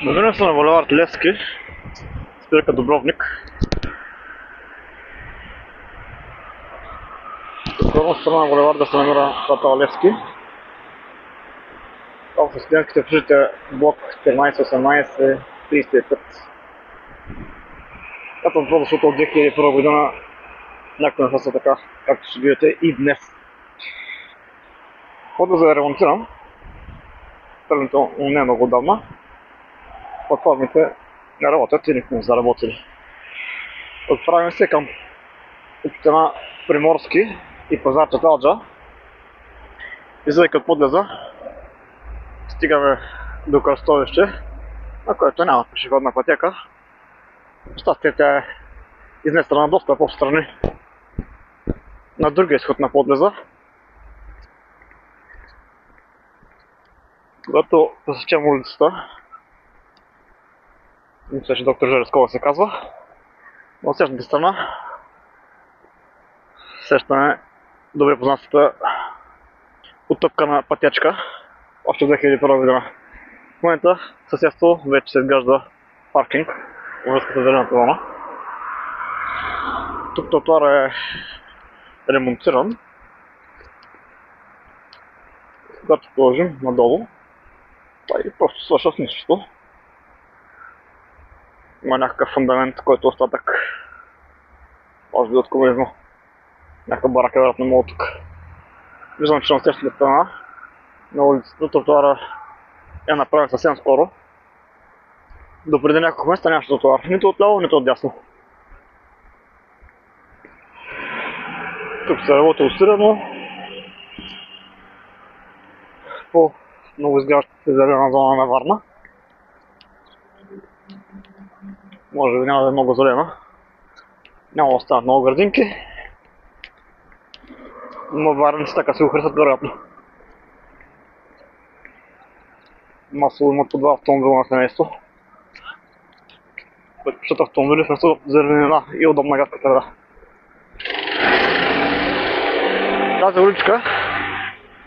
Намирам се на булевард Левски, спирка Дубровник. От горна страна на булеварда се намира квартал Левски. Там са студентските общежития блок 14, 18, 35. Катам това, защото от 2001 година някои неща са така, както ще видите и днес. Хода за да ремонтирам, сравнително не много отдавна. Платформите не работят и никога не са работили. Отправим се към община Приморски и пазар Чаталджа. Излизайки от подлеза, стигаме до кръстовище, на което няма пешеходна пътека. Щастие, тя е изнесена доста по-встрани на другия изход на подлеза. Когато посечем улицата, мисля, че доктор Железкова се казва, на отсрещната страна срещаме добре познатата утъпкана пътечка, още в 2001 година. В момента съседство вече се изгражда паркинг във връзка с зелената зона. Тук тротуара е ремонтиран. Когато положим надолу, той просто свършва с нищо. Има някакъв фундамент, който е остатък, може би от комунизма. Някакъв барак е вероятно много тук. Виждам, че на срещната страна на улицата тротуара е направен съвсем скоро. Допреди няколко месеца нямаше тротуар, нито отляво, нито отдясно. Тук се работи усилено по новоизграждащата се зелена зона на Варна. Може би няма да е много зелена. Няма да останат много градинки. Но варници така се го харесат вероятно. Масово имат по два автомобила на семейство. Предпочитат автомобили вместо зеленина и удобна гадка среда. Тази уличка,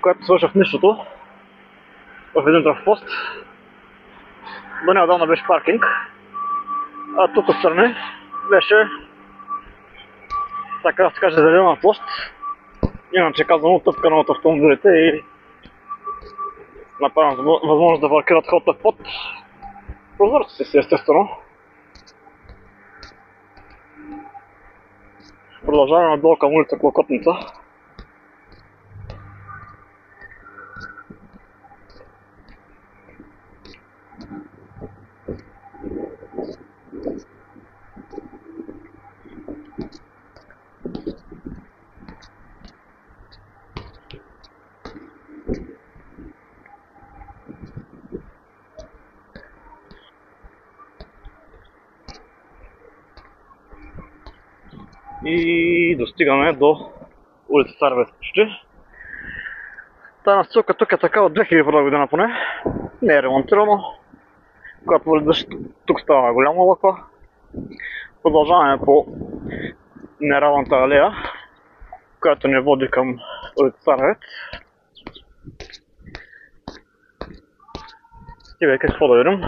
която свършва в нищото, в един трафопост, до неотдавна беше паркинг, а тук отстрани беше, така да се каже, зелена площ, иначе казано тъпкана от автомобилите и направена възможност да паркират хората под прозорците си, естествено. Продължаваме надолу към улица Клокотница. И достигаме до улица Царевец почти. Тая настилка тук е така от 2001 година поне. Не е ремонтирано. Когато влизаш, тук става голяма лъква. Продължаваме по неравната алея, която ни води към улица Царевец. Стигайки какво да видим.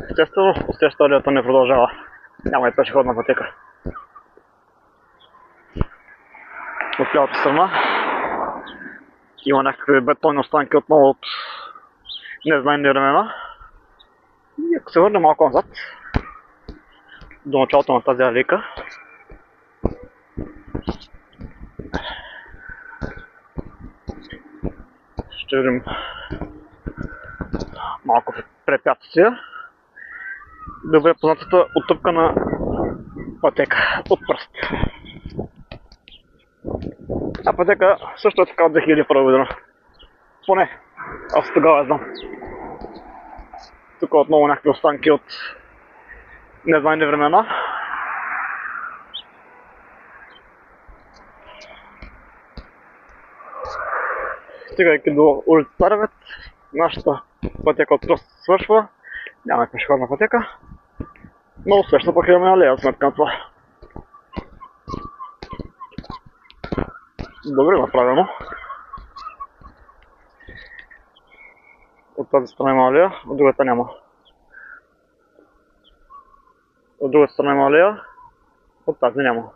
Естествено, следващата алеята не продължава. Няма и пешеходна пътека. От лявата страна има някакви бетонни останки отново от незнайни времена. И ако се върнем малко назад, до началото на тази алейка, ще видим малко препятствия. Добре познатата оттъпкана пътека от пръст. А пътека също е така от 2001 година. Поне, аз тогава я знам. Тук отново някакви останки от незнайни времена. Стигайки до улица Царевец, нашата пътека от пръст свършва. Няма пешеходна пътека. Но усеща пък имаме алея, сметка на това. Добре направено. От тази страна има алея, от другата няма. От другата страна има алея, от тази няма.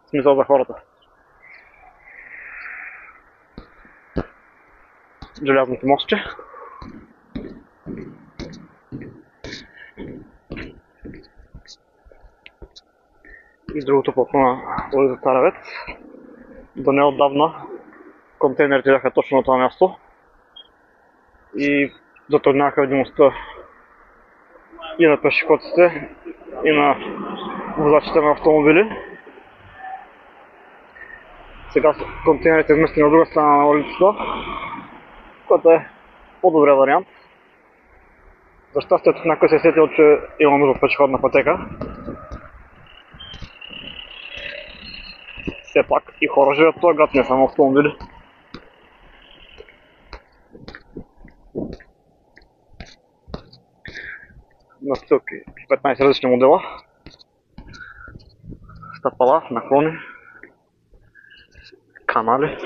Смисъл за хората. Желязното мостче. И другото платно на улица Царевец. До неотдавна контейнерите бяха точно на това място и затрудняваха видимостта и на пешеходците, и на возачите на автомобили. Сега контейнерите изместени от друга страна на улицата, което е по-добрия вариант. За щастие тук някой се е сетил, че има нужда от пешеходна пътека. Все пак и хора живеят в този град, не само автомобили. Настилки 15 различни модела. Стъпала, наклони, канали.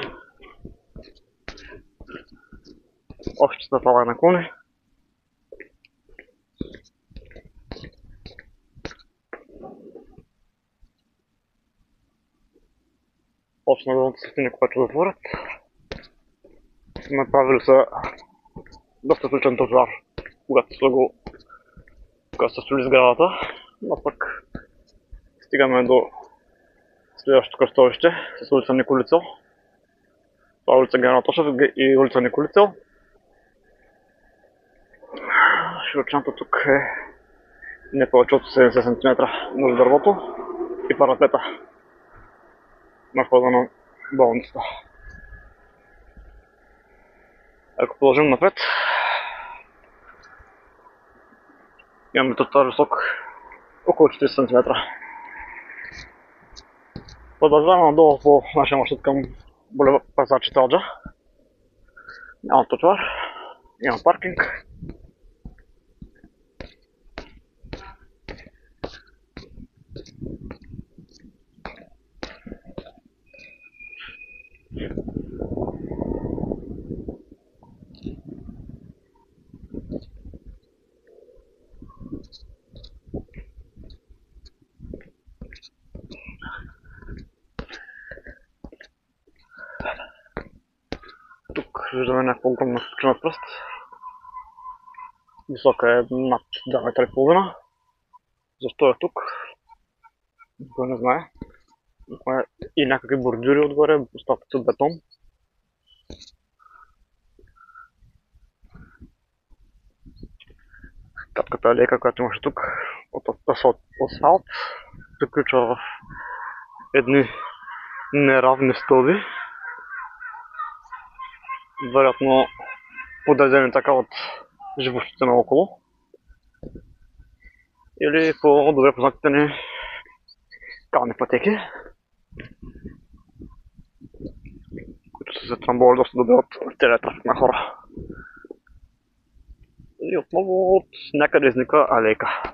Общи стъпала и наклони. Почна долната светлина, когато затворят. Направили са доста сличен тротуар, когато са строили сградата, но пък стигаме до следващото кръстовище с улица Николицел. Това е улица Генерал Тошев и улица Николицел. Широчината тук е не повече от 70 см между дървото и парапета на входа на болницата. Ако продължим напред, имаме тротуар висок около 40 см. Продължаваме надолу по нашия маршрут към булевард Пазар Читалджа. Няма тротуар, има паркинг. Тук виждаме някаква огромна скрина пръст. Висока е над 2,5 метра. Защо е тук? Никой не знае. И някакви бордюри отгоре, остатъци от бетон. Кратката алейка, която имаше тук от асфалт, приключва в едни неравни стълби. Вероятно подредени така от живущите наоколо. Или по добре познатите ни кални пътеки, които са се трамбовали доста добре от целия трафик на хора. И отново от някъде изниква алейка.